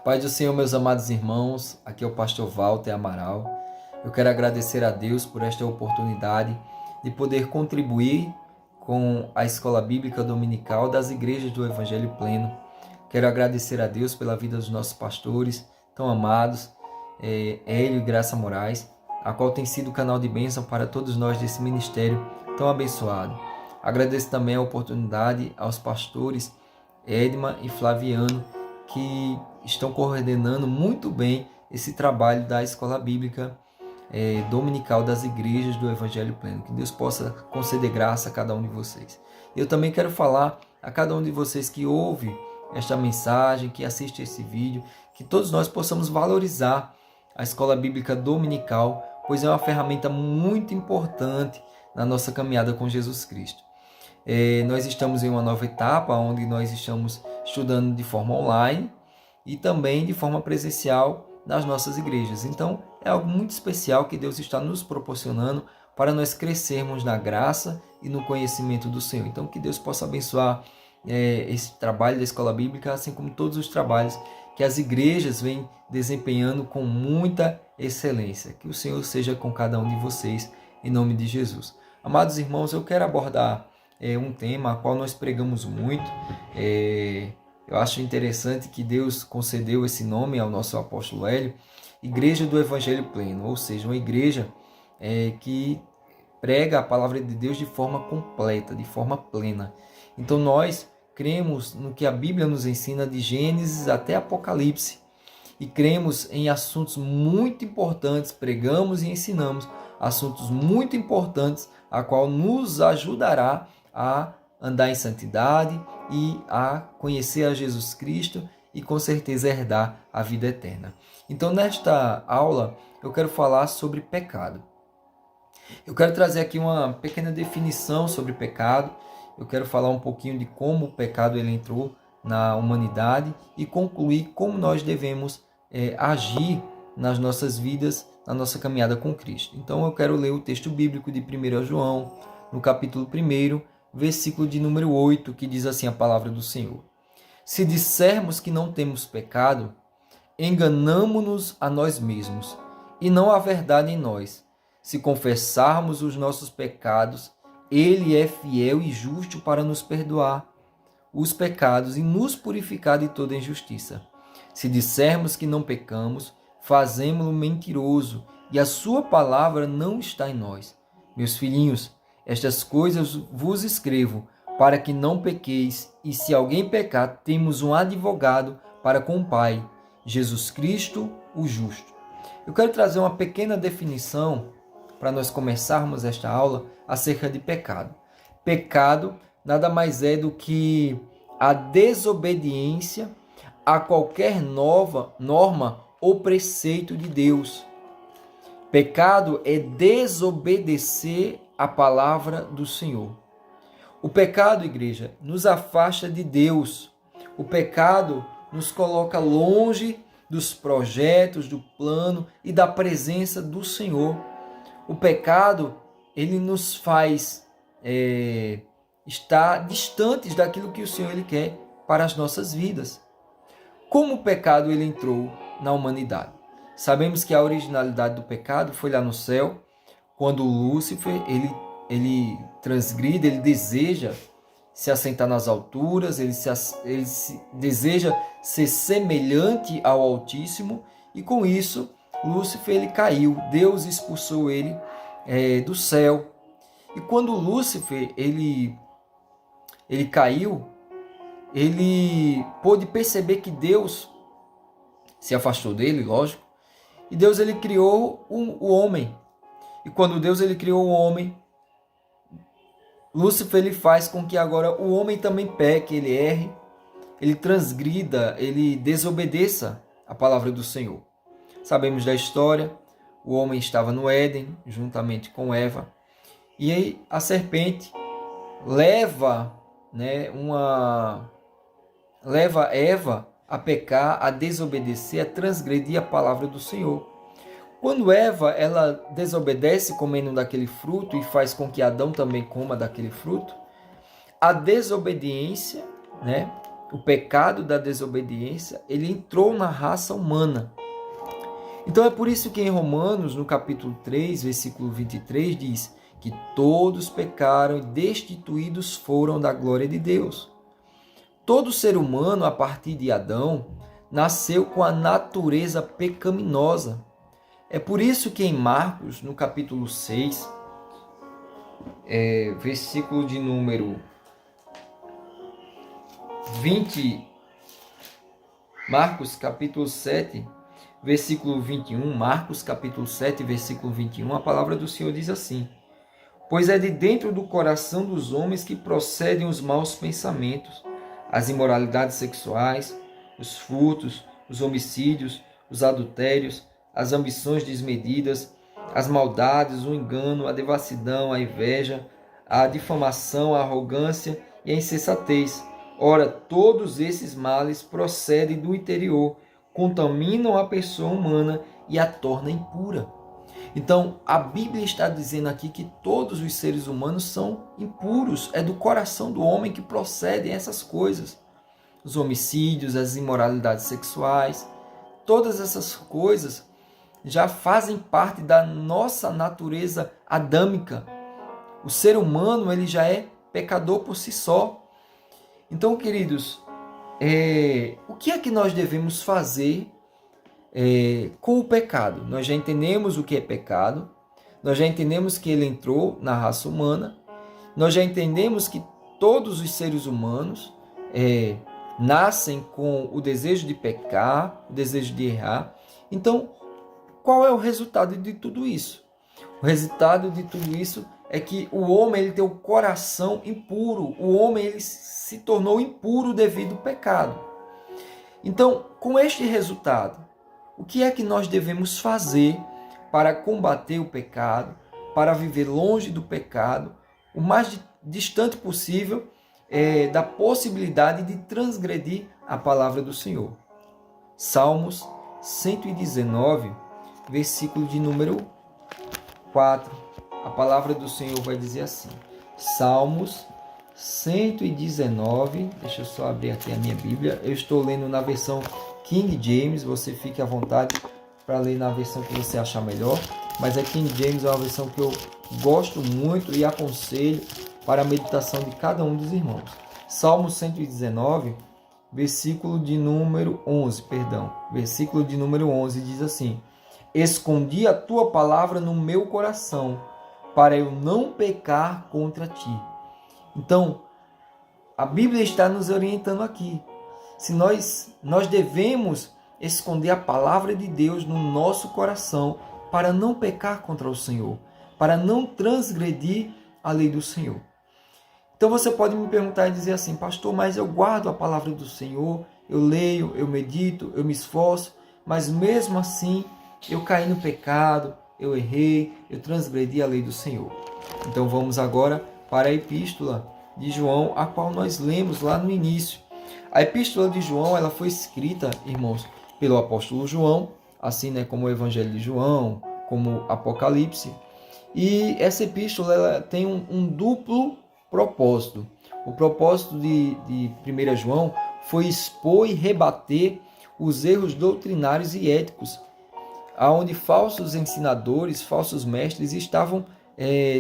Pai do Senhor, meus amados irmãos, aqui é o pastor Walter Amaral. Eu quero agradecer a Deus por esta oportunidade de poder contribuir com a Escola Bíblica Dominical das Igrejas do Evangelho Pleno. Quero agradecer a Deus pela vida dos nossos pastores tão amados, Hélio e Graça Moraes, a qual tem sido canal de bênção para todos nós desse ministério tão abençoado. Agradeço também a oportunidade aos pastores Edma e Flaviano, que estão coordenando muito bem esse trabalho da Escola Bíblica Dominical das Igrejas do Evangelho Pleno. Que Deus possa conceder graça a cada um de vocês. Eu também quero falar a cada um de vocês que ouve esta mensagem, que assiste esse vídeo, que todos nós possamos valorizar a Escola Bíblica Dominical, pois é uma ferramenta muito importante na nossa caminhada com Jesus Cristo. Nós estamos em uma nova etapa, onde nós estamos estudando de forma online e também de forma presencial nas nossas igrejas. Então, é algo muito especial que Deus está nos proporcionando para nós crescermos na graça e no conhecimento do Senhor. Então, que Deus possa abençoar esse trabalho da Escola Bíblica, assim como todos os trabalhos que as igrejas vêm desempenhando com muita excelência. Que o Senhor seja com cada um de vocês, em nome de Jesus. Amados irmãos, eu quero abordar um tema a qual nós pregamos muito. Eu acho interessante que Deus concedeu esse nome ao nosso apóstolo Hélio, Igreja do Evangelho Pleno, ou seja, uma igreja que prega a palavra de Deus de forma completa, de forma plena. Então nós cremos no que a Bíblia nos ensina de Gênesis até Apocalipse e cremos em assuntos muito importantes, pregamos e ensinamos assuntos muito importantes, a qual nos ajudará a andar em santidade e a conhecer a Jesus Cristo e com certeza herdar a vida eterna. Então, nesta aula, eu quero falar sobre pecado. Eu quero trazer aqui uma pequena definição sobre pecado. Eu quero falar um pouquinho de como o pecado ele entrou na humanidade e concluir como nós devemos agir nas nossas vidas, na nossa caminhada com Cristo. Então, eu quero ler o texto bíblico de 1 João, no capítulo 1, versículo de número 8, que diz assim a palavra do Senhor. Se dissermos que não temos pecado, enganamo-nos a nós mesmos, e não há verdade em nós. Se confessarmos os nossos pecados, Ele é fiel e justo para nos perdoar os pecados e nos purificar de toda injustiça. Se dissermos que não pecamos, fazemo-lo mentiroso, e a sua palavra não está em nós. Meus filhinhos, estas coisas vos escrevo, para que não pequeis, e se alguém pecar, temos um advogado para com o Pai, Jesus Cristo, o justo. Eu quero trazer uma pequena definição, para nós começarmos esta aula, acerca de pecado. Pecado nada mais é do que a desobediência a qualquer norma ou preceito de Deus. Pecado é desobedecer a palavra do Senhor. O pecado, igreja, nos afasta de Deus. O pecado nos coloca longe dos projetos, do plano e da presença do Senhor. O pecado, ele nos faz estar distantes daquilo que o Senhor ele quer para as nossas vidas. Como o pecado ele entrou na humanidade? Sabemos que a originalidade do pecado foi lá no céu, quando Lúcifer, ele transgride, ele deseja se assentar nas alturas, ele deseja ser semelhante ao Altíssimo, e com isso, Lúcifer ele caiu, Deus expulsou ele do céu. E quando Lúcifer ele caiu, ele pôde perceber que Deus se afastou dele, lógico, e Deus ele criou o homem. E quando Deus ele criou o homem, Lúcifer ele faz com que agora o homem também peque, ele erre, ele transgrida, ele desobedeça a palavra do Senhor. Sabemos da história, o homem estava no Éden, juntamente com Eva, e aí a serpente leva Eva a pecar, a desobedecer, a transgredir a palavra do Senhor. Quando Eva ela desobedece comendo daquele fruto e faz com que Adão também coma daquele fruto, a desobediência, o pecado da desobediência, ele entrou na raça humana. Então é por isso que em Romanos, no capítulo 3, versículo 23, diz que todos pecaram e destituídos foram da glória de Deus. Todo ser humano, a partir de Adão, nasceu com a natureza pecaminosa. É por isso que em Marcos, no capítulo 6, versículo de número 20, Marcos capítulo 7, versículo 21, Marcos capítulo 7, versículo 21, a palavra do Senhor diz assim: pois é de dentro do coração dos homens que procedem os maus pensamentos, as imoralidades sexuais, os furtos, os homicídios, os adultérios, as ambições desmedidas, as maldades, o engano, a devassidão, a inveja, a difamação, a arrogância e a insensatez. Ora, todos esses males procedem do interior, contaminam a pessoa humana e a tornam impura. Então, a Bíblia está dizendo aqui que todos os seres humanos são impuros. É do coração do homem que procedem essas coisas. Os homicídios, as imoralidades sexuais, todas essas coisas já fazem parte da nossa natureza adâmica. O ser humano, ele já é pecador por si só. Então, queridos, o que é que nós devemos fazer com o pecado? Nós já entendemos o que é pecado, nós já entendemos que ele entrou na raça humana, nós já entendemos que todos os seres humanos nascem com o desejo de pecar, o desejo de errar. Então, qual é o resultado de tudo isso? O resultado de tudo isso é que o homem ele tem o coração impuro, o homem ele se tornou impuro devido ao pecado. Então, com este resultado, o que é que nós devemos fazer para combater o pecado, para viver longe do pecado, o mais distante possível da possibilidade de transgredir a palavra do Senhor? Salmos 119, versículo de número 4. A palavra do Senhor vai dizer assim. Salmos 119, deixa eu só abrir aqui a minha Bíblia. Eu estou lendo na versão King James, você fique à vontade para ler na versão que você achar melhor. Mas a King James é uma versão que eu gosto muito e aconselho para a meditação de cada um dos irmãos. Salmo 119, versículo de número 11, Versículo de número 11 diz assim: escondi a tua palavra no meu coração, para eu não pecar contra ti. Então, a Bíblia está nos orientando aqui. Se nós devemos esconder a palavra de Deus no nosso coração para não pecar contra o Senhor, para não transgredir a lei do Senhor. Então você pode me perguntar e dizer assim: pastor, mas eu guardo a palavra do Senhor, eu leio, eu medito, eu me esforço, mas mesmo assim eu caí no pecado, eu errei, eu transgredi a lei do Senhor. Então vamos agora para a epístola de João, a qual nós lemos lá no início. A epístola de João, ela foi escrita, irmãos, pelo apóstolo João, assim como o Evangelho de João, como Apocalipse. E essa epístola ela tem um duplo propósito. O propósito de 1 João foi expor e rebater os erros doutrinários e éticos, aonde falsos ensinadores, falsos mestres estavam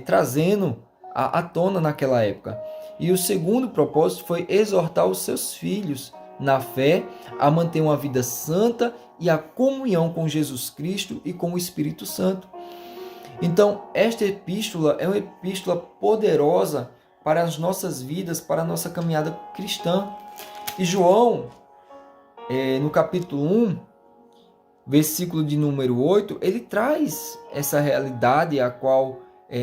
trazendo à tona naquela época. E o segundo propósito foi exortar os seus filhos na fé a manter uma vida santa e a comunhão com Jesus Cristo e com o Espírito Santo. Então, esta epístola é uma epístola poderosa para as nossas vidas, para a nossa caminhada cristã. E João, no capítulo 1, versículo de número 8, ele traz essa realidade a qual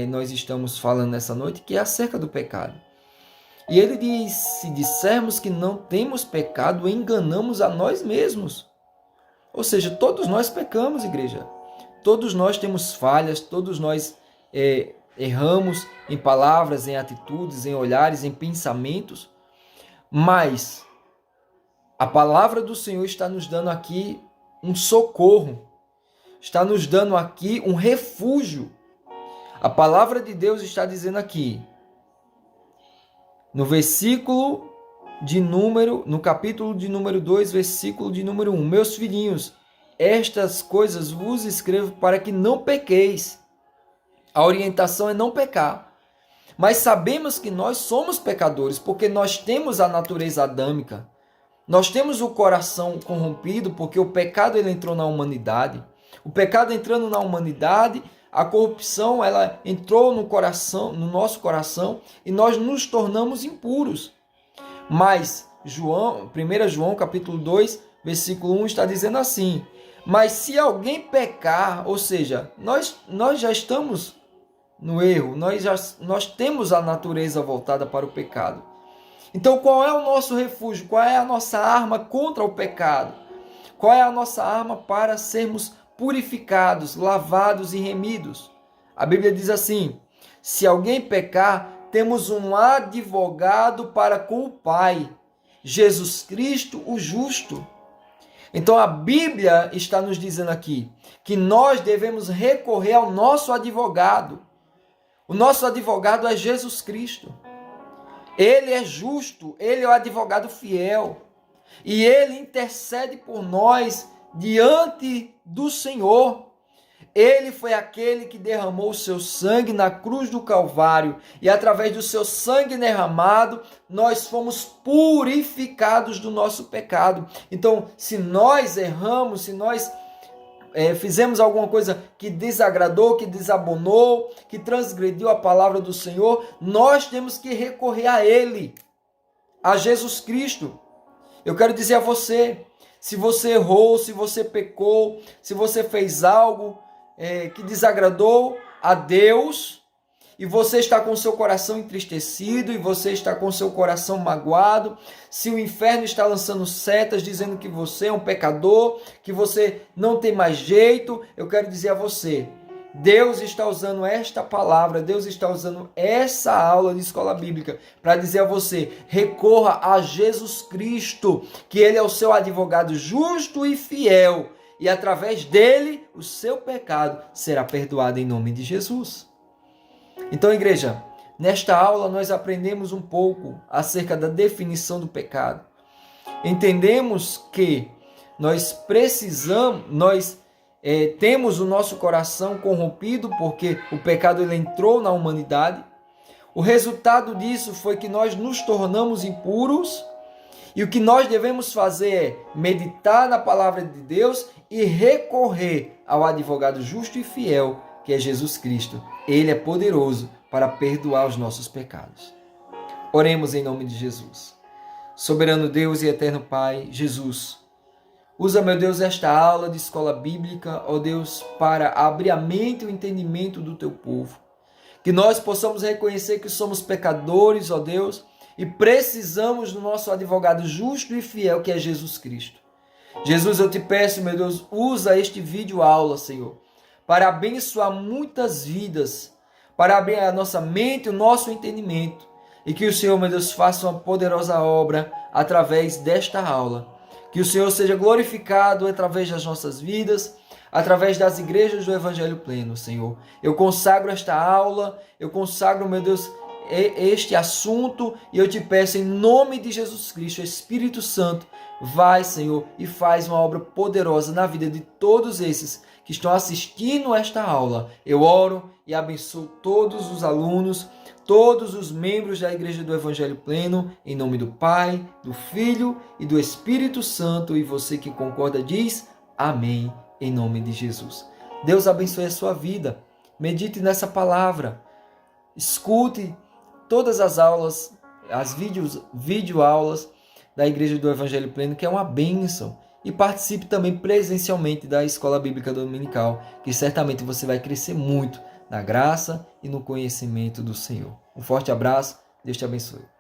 nós estamos falando nessa noite, que é acerca do pecado. E ele diz: se dissermos que não temos pecado, enganamos a nós mesmos. Ou seja, todos nós pecamos, igreja. Todos nós temos falhas, todos nós erramos em palavras, em atitudes, em olhares, em pensamentos. Mas a palavra do Senhor está nos dando aqui um socorro, está nos dando aqui um refúgio. A palavra de Deus está dizendo aqui, no versículo no capítulo de número 2, versículo de número 1. Meus filhinhos, estas coisas vos escrevo para que não pequeis. A orientação é não pecar. Mas sabemos que nós somos pecadores, porque nós temos a natureza adâmica. Nós temos o coração corrompido, porque o pecado ele entrou na humanidade. O pecado entrando na humanidade, a corrupção ela entrou no coração, no nosso coração, e nós nos tornamos impuros. Mas 1 João capítulo 2, versículo 1 está dizendo assim: mas se alguém pecar, ou seja, nós já estamos no erro, nós temos a natureza voltada para o pecado. Então qual é o nosso refúgio? Qual é a nossa arma contra o pecado? Qual é a nossa arma para sermos purificados, lavados e remidos? A Bíblia diz assim: se alguém pecar, temos um advogado para com o Pai, Jesus Cristo, o justo. Então a Bíblia está nos dizendo aqui que nós devemos recorrer ao nosso advogado. O nosso advogado é Jesus Cristo. Ele é justo, ele é o advogado fiel. E ele intercede por nós diante do Senhor. Ele foi aquele que derramou o seu sangue na cruz do Calvário. E através do seu sangue derramado, nós fomos purificados do nosso pecado. Então, se nós erramos, se nós fizemos alguma coisa que desagradou, que desabonou, que transgrediu a palavra do Senhor, nós temos que recorrer a Ele, a Jesus Cristo. Eu quero dizer a você, se você errou, se você pecou, se você fez algo que desagradou a Deus, e você está com seu coração entristecido, e você está com seu coração magoado, se o inferno está lançando setas dizendo que você é um pecador, que você não tem mais jeito, eu quero dizer a você, Deus está usando esta palavra, Deus está usando essa aula de escola bíblica para dizer a você, recorra a Jesus Cristo, que Ele é o seu advogado justo e fiel, e através dele o seu pecado será perdoado em nome de Jesus. Então, igreja, nesta aula nós aprendemos um pouco acerca da definição do pecado. Entendemos que nós temos o nosso coração corrompido porque o pecado ele entrou na humanidade. O resultado disso foi que nós nos tornamos impuros. E o que nós devemos fazer é meditar na palavra de Deus e recorrer ao advogado justo e fiel, que é Jesus Cristo. Ele é poderoso para perdoar os nossos pecados. Oremos em nome de Jesus. Soberano Deus e eterno Pai, Jesus, usa, meu Deus, esta aula de escola bíblica, ó Deus, para abrir a mente e o entendimento do teu povo. Que nós possamos reconhecer que somos pecadores, ó Deus, e precisamos do nosso advogado justo e fiel, que é Jesus Cristo. Jesus, eu te peço, meu Deus, usa este vídeo aula, Senhor, para abençoar muitas vidas, para abrir a nossa mente, o nosso entendimento, e que o Senhor, meu Deus, faça uma poderosa obra através desta aula. Que o Senhor seja glorificado através das nossas vidas, através das igrejas do Evangelho Pleno, Senhor. Eu consagro esta aula, eu consagro, meu Deus, este assunto, e eu te peço em nome de Jesus Cristo, Espírito Santo, vai, Senhor, e faz uma obra poderosa na vida de todos esses que estão assistindo esta aula. Eu oro e abençoo todos os alunos, todos os membros da Igreja do Evangelho Pleno, em nome do Pai, do Filho e do Espírito Santo, e você que concorda diz amém, em nome de Jesus. Deus abençoe a sua vida, medite nessa palavra, escute todas as aulas, as videoaulas da Igreja do Evangelho Pleno, que é uma bênção. E participe também presencialmente da Escola Bíblica Dominical, que certamente você vai crescer muito na graça e no conhecimento do Senhor. Um forte abraço, Deus te abençoe.